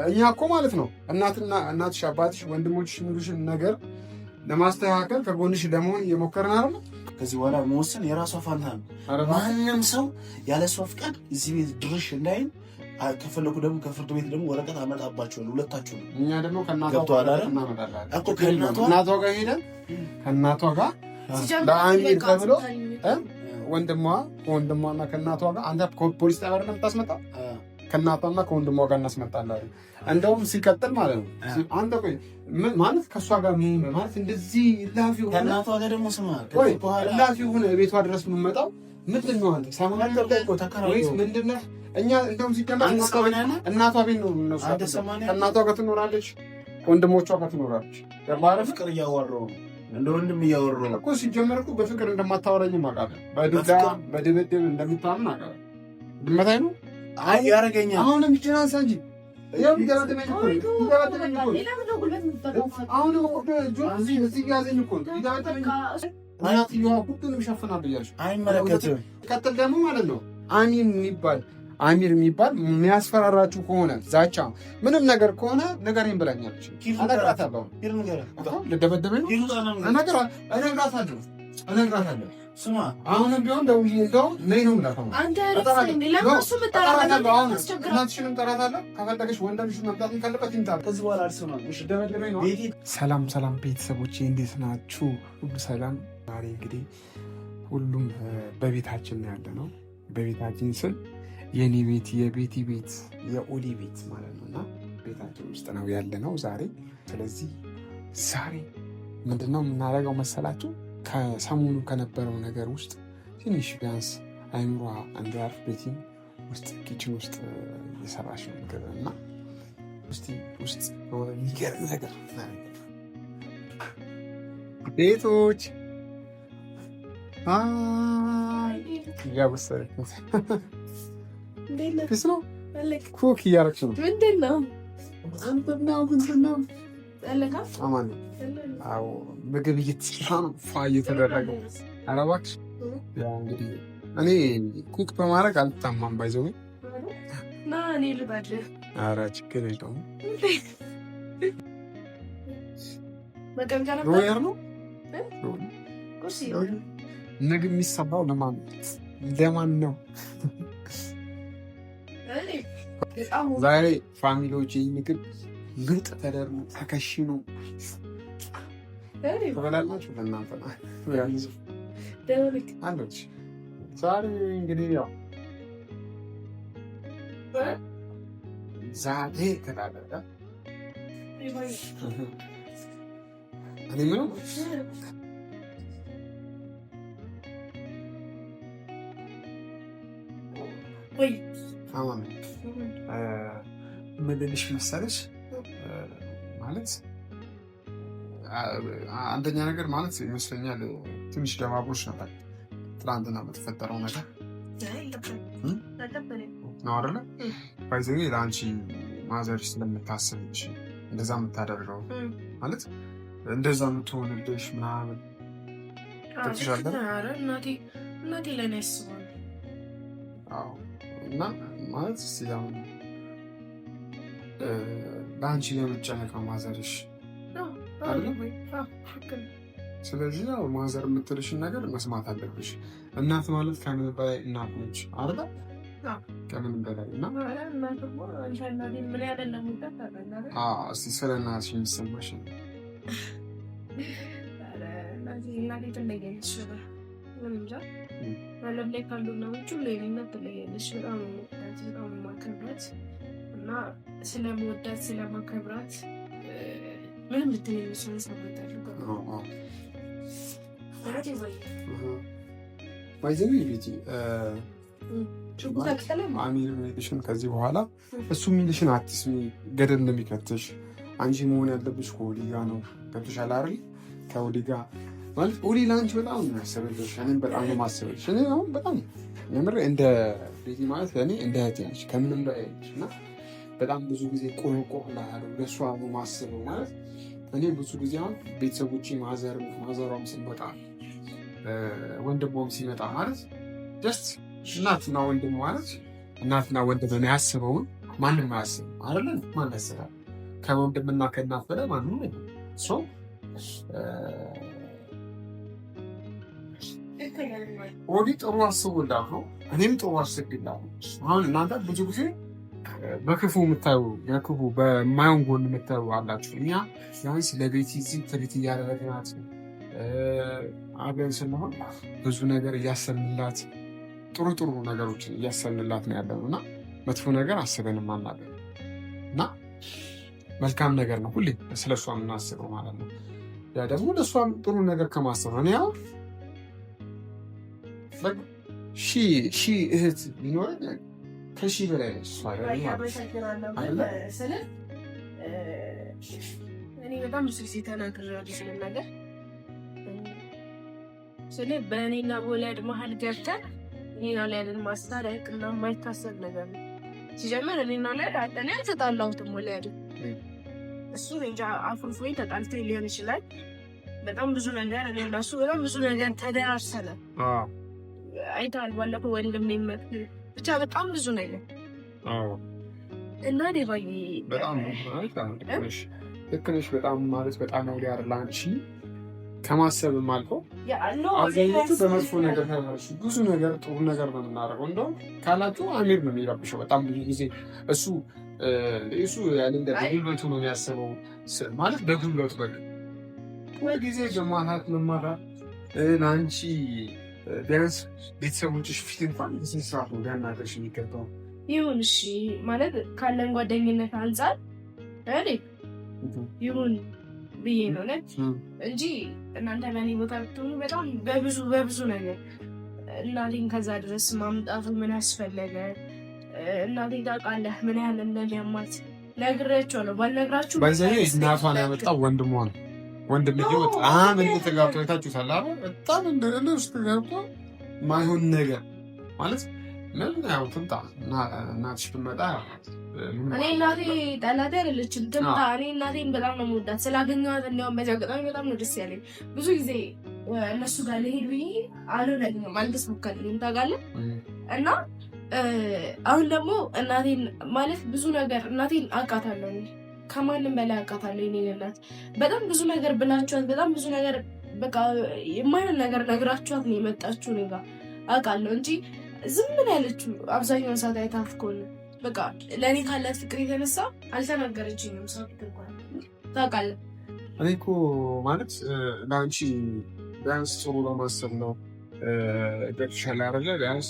እኛ እኮ ማለት ነው እናትሽ አባትሽ ወንድሞችሽ የሚሉሽን ነገር ለማስተካከል ከጎንሽ ለመሆን እየሞከርን አይደል? ከዚህ በኋላ መወሰን የራሷ ፋንታ ነው። ማንም ሰው ያለ እሷ ፍቃድ እዚህ ቤት ድርሽ እንዳይል ከፈለኩ ደግሞ ከፍርድ ቤት ደግሞ ወረቀት አመጣባቸዋለሁ ሁለታችሁ ነው። እኛ ደግሞ ከእናቷ ጋር ሄደን ከእናቷ ጋር ለአሚር ተብሎ ከወንድሟና ከእናቷ ጋር አንተ ፖሊስ ጣቢያ ነው የምታስመጣው። ከእናቷና ከወንድሟ ጋር እናስመጣለን። እንደውም ሲቀጥል ማለት ነው አንተ ቆይ ማለት ከእሷ ጋር ማለት እንደዚህ ላፊ ሆነ ከእናቷ ጋር ደግሞ ስማ ላፊ ሆነ ቤቷ ድረስ የምመጣው ምንድን ነው? አንተ ሳሙና ወይስ ምንድን ነህ? እኛ እንደውም ሲጀመር እናቷ ቤት ነው ከእናቷ ጋር ትኖራለች፣ ከወንድሞቿ ጋር ትኖራለች። ፍቅር እያወራሁ ነው እንደ ወንድም እያወራሁ ነው እኮ። ሲጀመር እኮ በፍቅር እንደማታወራኝም አውቃለሁ፣ በድብድብ እንደምታምን አውቃለሁ። ድመታይ ነው አይ ያረገኛል። አሁንም ይችላል እንጂ ያው ይገባተኝ እኮ አሁን እዚህ ያዘኝ እኮ ይገባተኝ ማለት ይሁን ሁሉንም ሸፍናል ብያለሁ። አይመለከትም። ቀጥል ደግሞ ማለት ነው አሚር የሚባል የሚያስፈራራችሁ ከሆነ ዛቻ ምንም ነገር ከሆነ ንገረኝ ብላኛለች። ልደበደበኝ እነግራታለሁ። ስማ አሁንም ቢሆን ደውዬ እንደው ነይ ነው የምላታው። እናትሽንም እጠራታለሁ። ከፈለገሽ ወንድምሽን መምጣት ካለበት ይምጣ። ከዚህ በኋላ አልሰማም። ደበደበኝ ነው። ሰላም ቤተሰቦቼ እንዴት ናችሁ? ሁሉ ሰላም። ዛሬ እንግዲህ ሁሉም በቤታችን ነው ያለ ነው። በቤታችን ስል የኔ ቤት የቤቲ ቤት የኦሊ ቤት ማለት ነው እና ቤታችን ውስጥ ነው ያለ ነው ዛሬ። ስለዚህ ዛሬ ምንድነው የምናደርገው መሰላችሁ? ከሰሞኑ ከነበረው ነገር ውስጥ ትንሽ ቢያንስ አይምሯ እንዲያርፍ ቤቲን ውስጥ ኪችን ውስጥ የሰራሽ ነው ምግብ እና ውስጥ የሚገርም ነገር ቤቶች እያበሰለች ፒስ ነው ኩክ እያረግሽ ነው። ምንድን ነው አማን አዎ ምግብ እየተሰራ ነው። ፋ እየተደረገ ኧረ እባክሽ ያው እንግዲህ እኔ ኩክ በማድረግ አልታማም። ባይዘው ኧረ ችግር የለውም። ሮየር ነው ምግብ የሚሰራው ለማን ነው? ዛሬ ፋሚሊዎች ምግብ ግልጥ ተደርጎ ተከሽኖ ተበላላችሁ። ለእናንተ አለች። ዛሬ እንግዲህ ያው ዛሬ ተላለቀ። እኔ ምነው ምልልሽ መሰለሽ ማለት አንደኛ ነገር ማለት ይመስለኛል ትንሽ ደባቦች ነበር ትናንትና በተፈጠረው ነገር ነው አይደለ? ባይዘኝ ለአንቺ ማዘርሽ ስለምታስብሽ እንደዛ የምታደርገው ማለት እንደዛ የምትሆንልሽ ምናምን ተሻለ እናቴ ለእኔ ያስባል። እና ማለት ሲያሁን ለአንቺ የምጨነቀው ማዘርሽ ስለዚህ ያው ማዘር የምትልሽን ነገር መስማት አለብሽ። እናት ማለት ከምን በላይ እናት ነች አይደል? ከምን በላይ እና እስኪ ስለ እናትሽ የሚሰማሽ ዓለም ላይ ካሉ እናቶች ሁሉ የእናት ትለያለች። በጣም ማከብራት እና ስለመወዳት ስለማከብራት ምንም ልትለኝ ሰንሰበት ባይዘዊ ቤቲ አሚር ሚልሽን ከዚህ በኋላ እሱ ሚልሽን አትስሚ። ገደል እንደሚከትሽ አንቺ መሆን ያለብሽ ከኦሊ ጋ ነው። ገብቶሻል አይደል? ከኦሊ ጋ ማለት ኦሊ ለአንቺ በጣም ነው ያሰበልሽ። እኔም በጣም ነው ማሰበልሽ። እኔ አሁን በጣም የምር እንደ ቤቲ ማለት ለእኔ እንደ እህቴ ነች ከምንም በላይ ነች እና በጣም ብዙ ጊዜ ቆርቆርላታለሁ ለእሷ ነው ማስበው። ማለት እኔ ብዙ ጊዜ አሁን ቤተሰቦቼ ማዘሯም ሲመጣ ወንድሟም ሲመጣ ማለት ጀስት እናትና ወንድም ማለት እናትና ወንድም ነው ያስበውን ማንም አያስብም አይደለ? ማን ያስባል? ከወንድምና ከእናት በላይ ማንም ነው። ኦዲ ጥሩ አስቡላት ነው። እኔም ጥሩ አስብላት። አሁን እናንተ ብዙ ጊዜ በክፉ የምታዩ የክፉ በማየውን ጎን የምታዩ አላችሁ። እኛ ቢያንስ ለቤቲ እዚህ ትሪት እያደረግናት አብረን ስንሆን ብዙ ነገር እያሰብንላት ጥሩ ጥሩ ነገሮችን እያሰብንላት ነው ያለነው እና መጥፎ ነገር አስበንም አናውቅም እና መልካም ነገር ነው ሁሌ ስለሷ የምናስበው ማለት ነው። ያ ደግሞ ለእሷም ጥሩ ነገር ከማሰብ ነው። እኔ ያው ሺ እህት ቢኖረኝ ከሺህ በላይ እኔ በጣም ብዙ ጊዜ ተናግሬያለሁ ስለ ነገር ስለ በእኔና በወላድ መሀል ገብተን እኔና ወላድን ማስታረቅ እና የማይታሰብ ነገር ነው። ሲጀምር እኔና ወላድ አጠና ተጣላሁትም ወላድ እሱ እንጃ አፍርፎኝ ተጣልተኝ ሊሆን ይችላል። በጣም ብዙ ነገር እኔ እና እሱ በጣም ብዙ ነገር ተደራርሰናል። አይተሃል ባለፈው ወንድም ይመት ብቻ በጣም ብዙ ነገር እና ዴባዬ በጣም ልክ ነሽ። በጣም ማለት በጣም ነው ያር ላንቺ ከማሰብም አልፎ አብዛኞቹ በመጥፎ ነገር ተመርሱ ብዙ ነገር ጥሩ ነገር ነው የምናደርገው። እንደውም ካላችሁ አሚር ነው የሚረብሸው በጣም ብዙ ጊዜ እሱ ያለ እንደ በጉልበቱ ነው የሚያስበው ማለት በጉልበቱ ወይ ጊዜ ጀማዓት መማራ ለአንቺ ቢያንስ ቤተሰቦችሽ ፊት እንኳን ስንስራት ነው ሊያናገርሽ የሚገባው። ይሁን እሺ ማለት ካለን ጓደኝነት አንጻር ይሁን ብዬ ነው ነት እንጂ እናንተ በእኔ ቦታ ብትሆኑ በጣም በብዙ ነገር እናቴን ከዛ ድረስ ማምጣቱ ምን ያስፈለገ? እናቴን ታውቃለህ ምን ያህል እንደሚያማት ነግሬያቸዋለሁ። ባልነግራችሁ በዚህ እናቷን ያመጣው ወንድሟ ነው። ወንድምዬው በጣም እንደተጋብቶ አይታችሁታል አይደል? በጣም እንደለ ውስጥ ገብቶ ማይሆን ነገር ማለት ምን ያው ትምጣ እናትሽ ብትመጣ እኔ እናቴ ጠላቴ አይደለችም። ትምጣ። እኔ እናቴን በጣም ነው የምወዳት። ስላገኘኋት እንዲያውም በዚህ አጋጣሚ በጣም ነው ደስ ያለኝ። ብዙ ጊዜ እነሱ ጋር ልሄድ ብዬ አልሆነልኝም፣ አልተሳካልኝም ታውቃለህ። እና አሁን ደግሞ እናቴን ማለት ብዙ ነገር እናቴን አውቃታለሁ፣ ከማንም በላይ አውቃታለሁ። የእኔን እናት በጣም ብዙ ነገር ብላችኋት፣ በጣም ብዙ ነገር በቃ የማይሆን ነገር ነግራችኋት ነው የመጣችሁ እኔ ጋር አውቃለሁ እንጂ ዝም ምን ያለችው አብዛኛውን ሰዓት አይታፍ ከሆነ በቃ ለእኔ ካላት ፍቅር የተነሳ አልተናገረችኝም። ሰው እንኳን ታውቃለህ። እኔ እኮ ማለት ለአንቺ ቢያንስ ጥሩ በማሰብ ነው ገብቶሻል አይደለ? ቢያንስ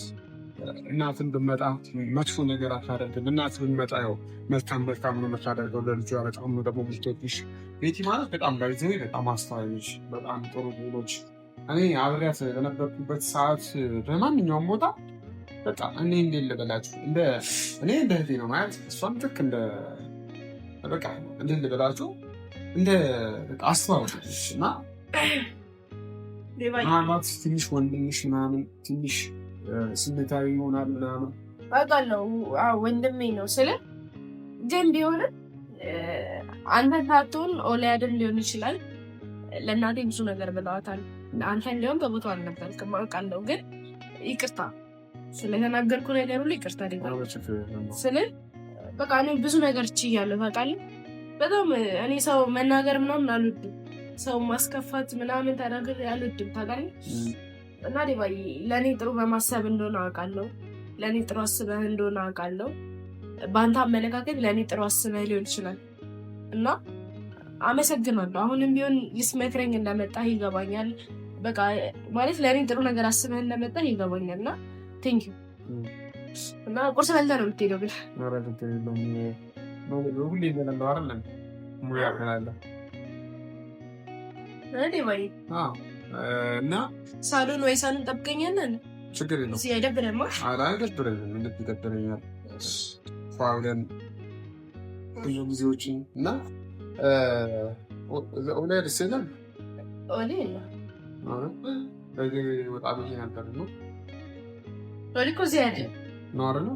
እናትን ብመጣ መጥፎ ነገር አታደርግም። እናት ብመጣ ያው መልካም ነው የምታደርገው ለልጇ። በጣም ነው ደግሞ ምትወድሽ። ቤቲ ማለት በጣም ባይዘ በጣም አስተዋዮች፣ በጣም ጥሩ ልጆች። እኔ አብሬያት በነበርኩበት ሰዓት በማንኛውም ቦታ በቃ እኔ እንዴት ልበላችሁ እኔ እንደ እህቴ ነው ማለት እሷም ልክ እንደ በቃ እንዴት ልበላችሁ እንደ አስተዋወቀች እና ምናልባት ትንሽ ወንድምሽ ምናምን ትንሽ ስሜታዊ ይሆናል ምናምን አውቃለሁ። ወንድሜ ነው ስለ ግን ቢሆንም አንተ ታቶን ኦሊያድን ሊሆን ይችላል። ለእናቴ ብዙ ነገር ብለዋታል። አንተ እንዲሁም በቦታው አልነበርክም አውቃለሁ። ግን ይቅርታ ስለተናገርኩ ነገር ሁሉ ይቅርታ ስለ በቃ እኔ ብዙ ነገር ችያለሁ ታውቃለህ። በጣም እኔ ሰው መናገር ምናምን አልወድም፣ ሰው ማስከፋት ምናምን ተናገር አልወድም ታውቃለህ። እና ዴባዬ ለእኔ ጥሩ በማሰብ እንደሆነ አውቃለሁ፣ ለእኔ ጥሩ አስበህ እንደሆነ አውቃለሁ። በአንተ አመለካከት ለእኔ ጥሩ አስበህ ሊሆን ይችላል እና አመሰግናለሁ። አሁንም ቢሆን ይስመክረኝ እንደመጣህ ይገባኛል። በቃ ማለት ለእኔ ጥሩ ነገር አስበህ እንደመጣህ ይገባኛል እና ቴንኪዩ። እና ቁርስ በልተህ ነው የምትሄደው? ግን ሁሌ ይበላለው አይደለም ሙያ ከላለ እና ሳሎን ወይ ሳሎን ጠብቀኛለን። ችግር የለውም። እዚህ አይደብረማ? አይደብረኝም። እንዴት ይደብረኛል? ፋውለን ብዙ ጊዜዎችን እና ኦሌ ደስለም ኦሌ ወጣ ብዬ ነበር ነው ኦሌ እኮ እዚህ ያለ ነው አይደል?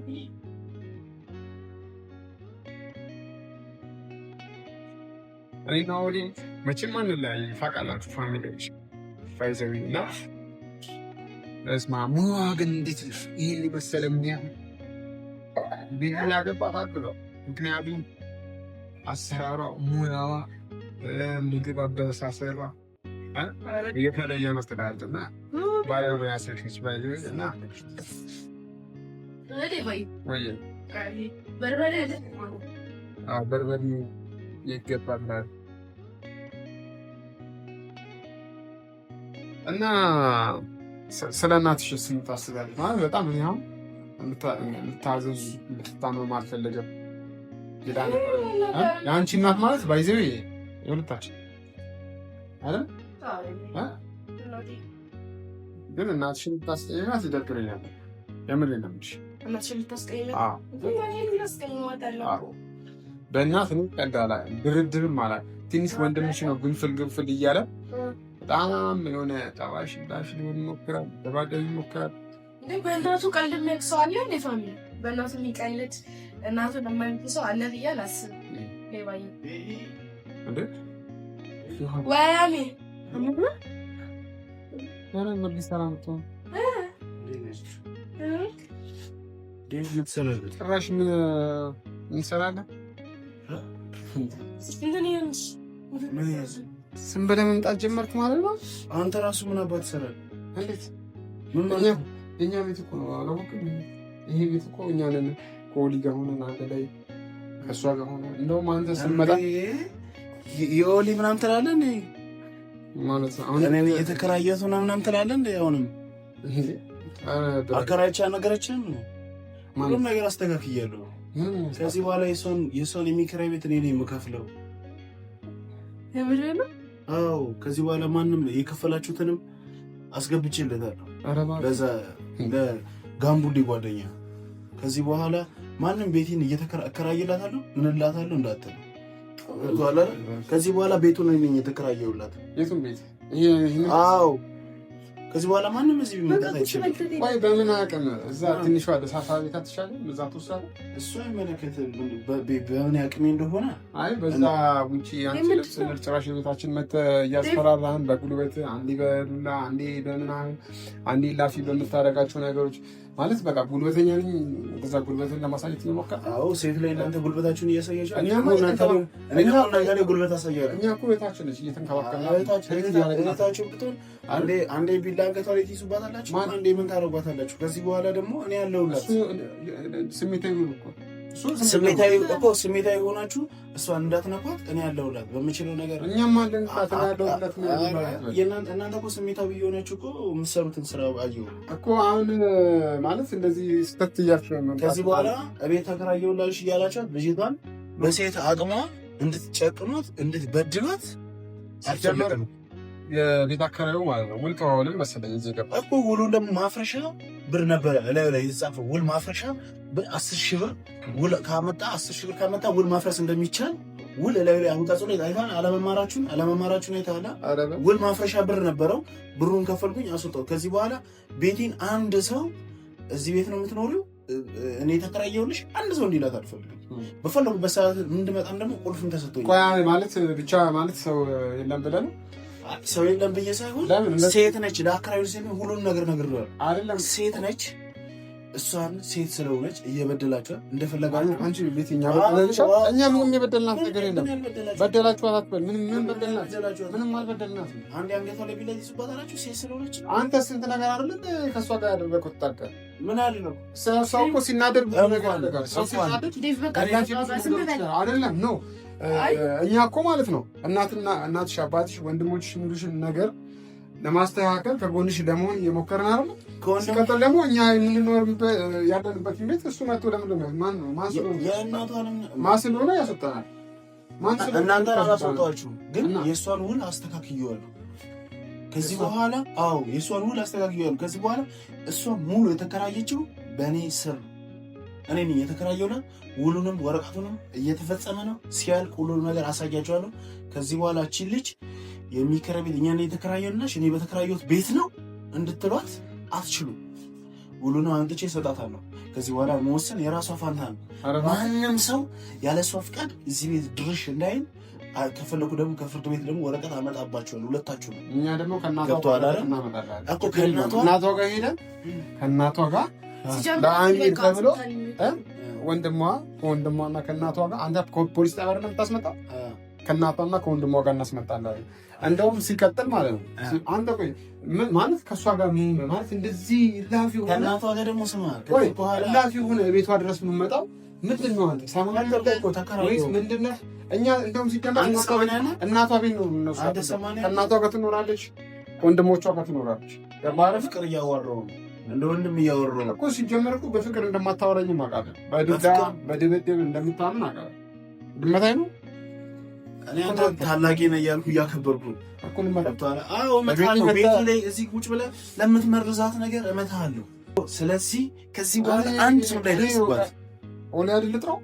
እኔና ኦሌ መቼም አንለያይም ታውቃላችሁ። ፋሚሊዎች ፋይዘዊ እና እስማ ሙዋ ግን እንዴት ይህን የመሰለ ቤትን ያገባት አግለው። ምክንያቱም አሰራሯ፣ ሙያዋ፣ ምግብ አበሳሰሯ የተለየ መስላል እና ባለሙያ ሴቶች ባይዘ እና በርበሬ ይገባላል እና ስለ እናትሽ ስም ታስባለች ማለት በጣም እኔ አሁን ልታዘዝ ልትታመም አልፈለገም። የአንቺ እናት ማለት ባይዘው የሁለታችን አይደል? ግን እናትሽን ልታስቀይማት ይደብረኛል። የምር ነው የምልሽ። በእናት ቀዳላ ድርድርም አላ ትንሽ ወንድምሽ ነው ግንፍል እያለ በጣም የሆነ ጠባሽ ዳሽ ሊሆን ይሞክራል፣ ተባደል ይሞክራል። በእናቱ ቀልድ የሚያውቅ ሰው አለ እንዴ? ፋሚሊ በእናቱ የሚቀልድ እናቱ ለማይንቅ ሰው አለ ብዬ አላስብም። ሌባዬ እንዴ ወያሜ ጭራሽ ምን እንሰራለን? ስም በላይ መምጣት ጀመርክ ማለት ነው። አንተ ራሱ ምን አባት ትሰራለህ? እንዴት የእኛ ቤት እኮ ነው አላወቅም። ይሄ ቤት እኮ እኛ ነን ከወሊ ጋር ሆነን አንድ ላይ ከእሷ ጋር ሆነን እንደውም አንተ ስመጣ የወሊ ምናምን ትላለህ እንዴ ማለት ነው። አሁን እኔ የተከራየሁት ምናምን ትላለህ እንዴ? አሁንም አከራይቻ ነገረችን ሁሉም ነገር አስተካክያለሁ። ከዚህ በኋላ የሰውን የሚከራይ ቤት እኔ ነኝ የምከፍለው። አዎ ከዚህ በኋላ ማንም የከፈላችሁትንም አስገብቼለታለሁ። ለዛ ለጋምቡሌ ጓደኛ ከዚህ በኋላ ማንም ቤቴን እየተከራየላታለሁ ምን እላታለሁ እንዳትል። ከዚህ በኋላ ቤቱን እኔ ነኝ የተከራየሁላት። የቱን ቤት? አዎ ከዚህ በኋላ ማንም እዚህ ቢመጣ አይችልም። ወይ በምን አቅም እዛ ትንሿ ደሳሳ ቤት አትሻልም? እዛ ትወስዳለህ። እሱ አይመለከትም በምን አቅሜ እንደሆነ። አይ በዛ ውጪ አንቺ ልብስ ጭራሽ ቤታችን መተህ እያስፈራራህን በጉልበት አንዴ በዱላ አንዴ በምናምን አንዴ ላፊ በምታደርጋቸው ነገሮች ማለት በቃ ጉልበተኛ ነኝ። በዛ ጉልበትን ለማሳየት እየሞከርክ። አዎ ሴት ላይ እናንተ ጉልበታችሁን እያሳያችሁ እኔ ደግሞ እናንተ ጉልበት አሳያለሁ። እኛ እኮ ቤታችን ነች እየተንከባከብናችሁ ብትሆን አንዴ ቢላ አንገቷ ላይ ትይዙባታላችሁ፣ አንዴ ምን ታደርጓታላችሁ። ከዚህ በኋላ ደግሞ እኔ ያለሁላት ስሜታዊ ሆናችሁ እሷን እንዳትነኳት እኔ ያለሁላት በምችለው ነገር። እናንተ እኮ ስሜታዊ የሆናችሁ እኮ የምትሰሩትን ስራ አየሁ እኮ አሁን ማለት እንደዚህ ስተት እያልሽ ነው። ከዚህ በኋላ እቤት ተከራየሁላችሁ እያላችኋት ልጅቷን በሴት አቅሟ እንድትጨቅኗት እንድትበድሏት አልፈለግም። የቤት አከራዩ ማለት ነው ውል ተዋውለን መሰለኝ እዚህ ገባ እኮ። ውሉን ደግሞ ማፍረሻ ብር ነበረ እላዩ ላይ የተጻፈው ውል ማፍረሻ በ10,000 ብር ውል ካመጣ 10,000 ብር ካመጣ ውል ማፍረስ እንደሚቻል ውል እላዩ ላይ አንቀጹ ላይ አይታን አለመማራችሁን አይታላ። ውል ማፍረሻ ብር ነበረው። ብሩን ከፈልኩኝ አስወጣው። ከዚህ በኋላ ቤቴን አንድ ሰው እዚህ ቤት ነው የምትኖሪው እኔ ተከራየሁልሽ አንድ ሰው እንዲላት አልፈልግም። በፈለጉበት ሰዓት እንድመጣም ደግሞ ቁልፍም ተሰጥቶኝ ማለት ብቻ ማለት ሰው የለም ብለህ ነው ሰው የለም ብዬ ሳይሆን ሴት ነች ለአከራዩ ሴት ሁሉን ነገር አይደለም ሴት ነች። እሷን ሴት ስለሆነች እየበደላችኋት እንደፈለጋችሁ አንቺ ቤትኛ እኛ ምንም የበደልናት ነገር የለም። በደላችኋት አትበል። ምንም በደልናት ምንም አልበደልናት። አንዴ አንገቷ ላይ ቢላ ይዙባታላችሁ ሴት ስለሆነች። አንተ ስንት ነገር አይደለም ከእሷ ጋር ያደረገው ተጣቀ ምን አለ ነው ሰው እኮ ሲናደር ነገር አለ ሰው ሲናደር አይደለም ነው እኛ እኮ ማለት ነው እናትሽ አባትሽ ወንድሞችሽ ሙሉሽን ነገር ለማስተካከል ከጎንሽ ለመሆን እየሞከርን አይደል? ሲቀጥል ደግሞ እኛ ያለንበት ቤት እሱ መጥቶ ለምን ማን ስለሆነ ያስወጣናል። እናንተ አላስወጣችሁም፣ ግን የእሷን ውል አስተካክየዋለሁ። ከዚህ በኋላ የእሷን ውል አስተካክየዋለሁ። ከዚህ በኋላ እሷ ሙሉ የተከራየችው በእኔ ስር እኔ ነኝ የተከራየውና ውሉንም ወረቀቱንም እየተፈጸመ ነው። ሲያልቅ ሁሉንም ነገር አሳያቸዋለሁ። ከዚህ በኋላ እቺ ልጅ የሚከራይ ቤት እኛ ነን የተከራየውናሽ እኔ በተከራየሁት ቤት ነው እንድትሏት አትችሉም። ውሉንም አምጥቼ እሰጣታለሁ። ከዚህ በኋላ መወሰን የራሷ ፋንታ ነው። ማንም ሰው ያለ እሷ ፍቃድ እዚህ ቤት ድርሽ እንዳይል ከፈለኩ ደግሞ ከፍርድ ቤት ደግሞ ወረቀት አመጣባቸዋለሁ። ሁለታችሁ ነው። እኛ ደግሞ ከእናቷ ጋር ሄደን ከእናቷ ጋር ለአሚር ተብሎ ወንድሟና ከእናቷ ጋር አንተ ፖሊስ ጣቢያ ነው የምታስመጣው። ከእናቷና ከወንድሟ ጋር እናስመጣለን። እንደውም ሲቀጥል ማለት ነው አንተ ቆይ ማለት ከእሷ ጋር ማለት እንደዚህ ላፊ ሆነ ከእናቷ ጋር ደግሞ ስማ ላፊ ሆነ ቤቷ ድረስ የምመጣው ምንድን ነው? አንተ ወይስ ምንድን ነህ? እኛ እንደውም ሲጀመር እናቷ ቤት ነው ከእናቷ ጋር ትኖራለች፣ ወንድሞቿ ጋር ትኖራለች። ገባህ? ፍቅር እያወራሁ ነው እንደ ወንድም እያወራሁ ነው እኮ። ሲጀመር እኮ በፍቅር እንደማታወራኝ አውቃለሁ። በድብድብ እንደምታምን አውቃለሁ። ድመታይ ነው እኔ አንተ ታላቂ ነህ እያልኩ እያከበርኩ እኮ ልመጣጣለ። አዎ እመታለሁ። ቤት ላይ እዚህ ቁጭ ብለህ ለምትመርዛት ነገር እመታለሁ። ስለዚህ ከዚህ በኋላ አንድ ሰው ላይ ደርስባት ኦሌ አይደል ልጥራው?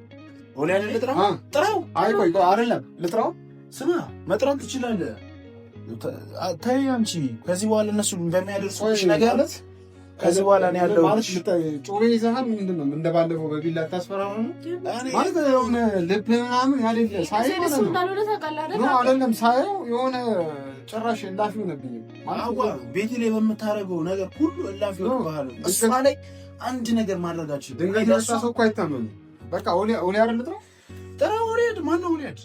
ኦሌ አይደል ልጥራው? ጥራው። አይ ቆይ አይደለም ልጥራው። ስማ መጥራት ትችላለህ። ተይ አንቺ ከዚህ በኋላ እነሱ በሚያደርሱሽ ነገር ከዚህ በኋላ ነው ያለው ማለት ጮቤ ይዘሃል። ምንድን ነው እንደባለፈው በቢላ ታስፈራራ ነው ማለት የሆነ ልብ ምናምን ያደለ ሳይሆን አይደለም ሳይሆን የሆነ ጭራሽ እላፊ ሆነብኝ ማለት ቤት ላይ በምታደርገው ነገር ሁሉ እላፊ ሆነብሃል። እሷ ላይ አንድ ነገር ማድረጋችን ድንጋይ ያሳሰው እኮ አይታመንም። በቃ ኦሌ አይደል ልጥራው? ጥራው። ኦሌድ ማነው? ኦሌድ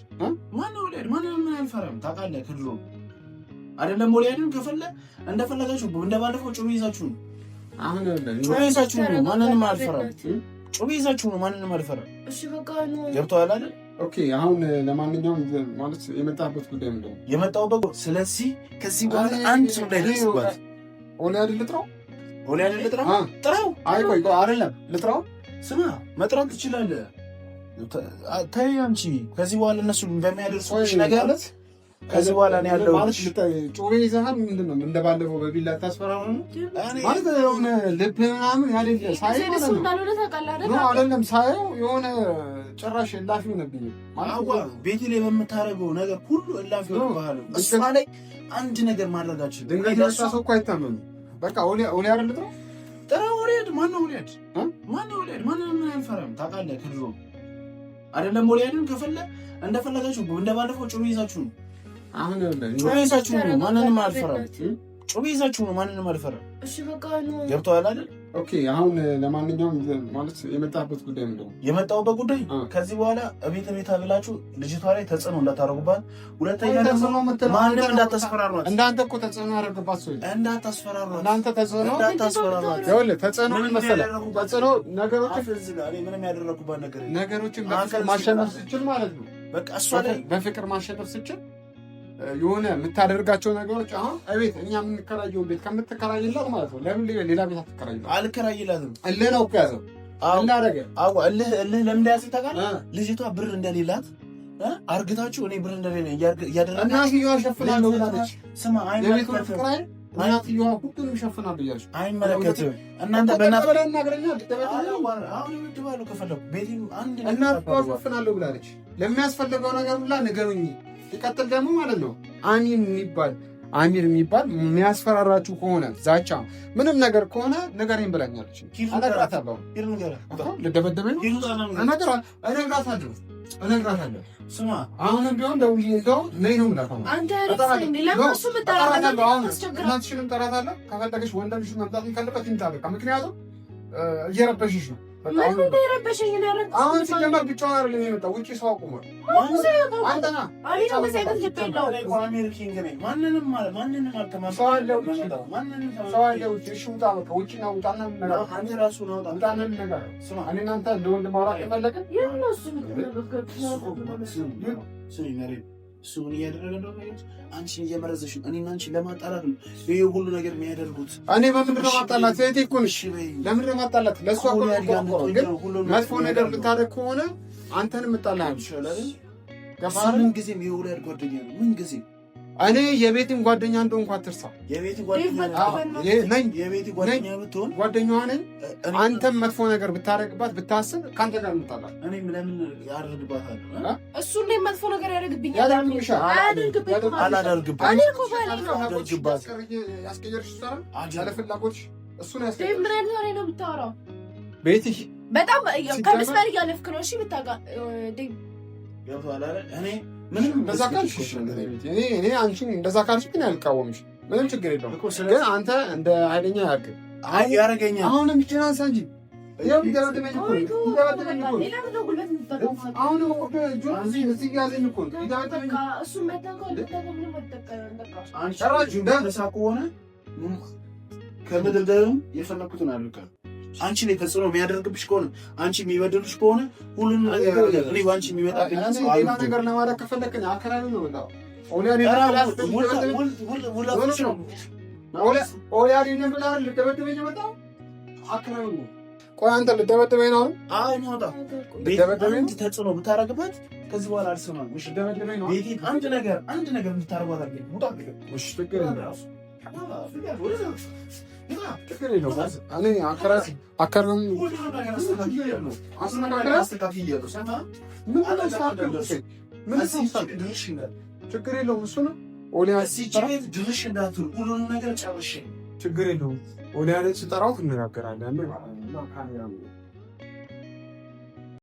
ማነው? ምን አልፈራም ታውቃለህ። ክድሮ አይደለም ኦሌድን ከፈለ እንደፈለጋችሁ እንደባለፈው ጮቤ ይዛችሁ ነው አሁን ጮቤ ይዛችሁ ነው። ማንንም አልፈራም። ጮቤ ይዛችሁ ነው። ማንንም አልፈራም። እሺ በቃ ነው ገብቶሃል አይደል? ኦኬ አሁን ለማንኛውም ማለት የመጣበት ጉዳይ ምንድን ነው? የመጣሁበት ስለዚህ ከዚህ በኋላ አንድ ሰው ላይ ደርስባት ኦሌ አይደል ልጥራው? ኦሌ አይደል ልጥራው? ጥራው። አይ ቆይ አይደለም ልጥራው። ስማ መጥራት ትችላለህ። ተይ አንቺ ከዚህ በኋላ እነሱ በሚያደርሱሽ ነገር ከዚህ በኋላ ነው ያለው ማለት ጮቤ ይዘሃል። ምንድን ነው እንደባለፈው በቢላ ታስፈራራ ነው ማለት የሆነ ልብ ምናምን ያደለ ሳይሆን አይደለም ሳይሆን የሆነ ጭራሽ እላፊ ሆነብኝ ማለት ቤት ላይ በምታደርገው ነገር ሁሉ እላፊ ሆነብሃል። እሷ ላይ አንድ ነገር ማድረጋችን ድንጋይ ያሳሰው እኮ አይታመንም። በቃ ኦሌ አይደል ልጥራው? ጥራው። ኦሌድ ማነው? ኦሌድ ማንንም አልፈራም ታውቃለህ። ክድሮ አይደለም ኦሌድን ከፈለ እንደፈለጋችሁ እንደባለፈው ጮቤ ይዛችሁ ነው አሁን ጮቤ ይዛችሁ ነው። ማንንም አልፈራም። ጮቤ ይዛችሁ ነው። ማንንም አልፈራም። እሺ በቃ ነው ገብቶሃል አይደል? ኦኬ አሁን ለማንኛውም ማለት የመጣበት ጉዳይ ምንድን ነው? የመጣሁበት ጉዳይ ከዚህ በኋላ ቤት ብላችሁ ልጅቷ ላይ ተጽዕኖ እንዳታረጉባት፣ ሁለተኛ ደግሞ ማንንም እንዳታስፈራሯት። እንዳንተ እኮ ተጽዕኖ ያደረግባት ሰው እንዳታስፈራሯት። እንዳንተ ተጽዕኖ እንዳታስፈራሯት። ይኸውልህ ተጽዕኖ ምን መሰለህ? ተጽዕኖ ምንም ያደረኩባት ነገሮችን በፍቅር ማሸነፍ ስችል ማለት ነው። በቃ እሷ ላይ በፍቅር ማሸነፍ ስችል የሆነ የምታደርጋቸው ነገሮች አሁን እቤት እኛ የምንከራየውን ቤት ከምትከራይላት ማለት ነው። ለምን ሌላ ቤት አትከራይላት? አልከራይላትም። እልህ ነው እኮ ያዘው። እልህ ለምን እንደያዘኝ ታውቃለህ? ልጅቷ ብር እንደሌላት አርግታችሁ እኔ ብር እንደሌለ እያደረገ እናትየዋ ሸፍናለሁ ብላለች። ስማ የቤቱን ፍቅራይ እናትየዋ ሁሉንም ሸፍናለሁ ብያለች። አይመለከትም። እናንተ በእናትህ እናገረኛ አሁን ይወድባሉ ከፈለጉ ቤቴን አንድ እናትየዋ ሸፍናለሁ ብላለች። ለሚያስፈልገው ነገር ሁላ ንገሩኝ። ሲቀጥል ደግሞ ማለት ነው አሚር የሚባል የሚያስፈራራችሁ ከሆነ ዛቻ ምንም ነገር ከሆነ ንገረኝ ብላኛለች። እነግራታለሁ። ልደበደበኝ ነው እነግራታለሁ። ስማ አሁንም ቢሆን ደውዬ እንደው ነይ ነው የምላት። እናትሽንም እጠራታለሁ። ከፈለገሽ ወንድምሽ መምጣት ካለበት ይምጣ። በቃ ምክንያቱም እየረበሽሽ ነው። አሁን ሲጀመር ብቻዋን አይደለም የመጣው፣ ውጭ ሰው አቁሟል። አንተና ሰው አለ ውጭ። እሺ ውጣ፣ በቃ ውጭ ነው። ውጣና እናንተ እንደ ወንድ ማውራት የፈለግን እሱ ምን እያደረገ ነው? አንቺን እየመረዘሽ ነው። እኔና አንቺን ለማጣላት ነው ይሄ ሁሉ ነገር የሚያደርጉት። እኔ በምንድን ነው ማጣላት? እህቴ እኮ ነሽ። ለምንድን ነው ማጣላት? ለእሷ ግን መጥፎ ነገር ልታደርግ ከሆነ አንተንም እጣልሃለሁ። ምን ጊዜም የውላድ ጓደኛ ነው። ምን ጊዜም እኔ የቤትም ጓደኛ እንደሆንኩ አትርሳ። የቤት ጓደኛ ብትሆን ጓደኛዋ ነኝ። አንተም መጥፎ ነገር ብታረግባት ብታስብ ከአንተ ጋር እንጣላለን። እኔ ለምን አደርግባታለሁ? እሱ እንደ መጥፎ ነገር ያደርግብኛል። በጣም ከመስመር እያለፍክ ነው። እሺ ምንም እንደዛ ካልሽ እኔ አንቺን እንደዛ ካልሽ ግን አልቃወምሽ። ምንም ችግር የለውም። ግን አንተ እንደ ኃይለኛ ያርግ ያረገኛል። አሁንም ጭናንሳ እንጂ ያው ይደበደበኝ እኮ ይደበደበኝ እኮ አሁን እዚህ ያዘኝ እኮ ይደበደበኝ እሱ ከሆነ ከምድርደርም የፈለኩትን አድርጋለሁ። አንቺ ላይ ተጽዕኖ የሚያደርግብሽ ከሆነ አንቺ የሚበድልሽ ከሆነ ሁሉንም ነገር እኔ ባንቺ የሚመጣብኝ ነገር ለማድረግ ከፈለክኝ አከራሪ ነው በቃ ቆይ አንተ ልደበደበኝ ነው? አይ ነው ተጽዕኖ ብታረግበት ከዚህ በኋላ አልሰማም። እሺ ደበደበኝ ነው ቤቴ አንድ ነገር እንድታረጓት አድርገኝ ሙጣ እሺ ፍቅር ነው ፍቅር ነው እኔ አከራም ችግር የለውም። እሱ ነው ኦሊያ ሲጨርስ ድርሽ እንዳትሉ ሁሉንም ነገር ጨርሼ ችግር የለውም። ኦሊያ ስጠራው እንነጋገራለን።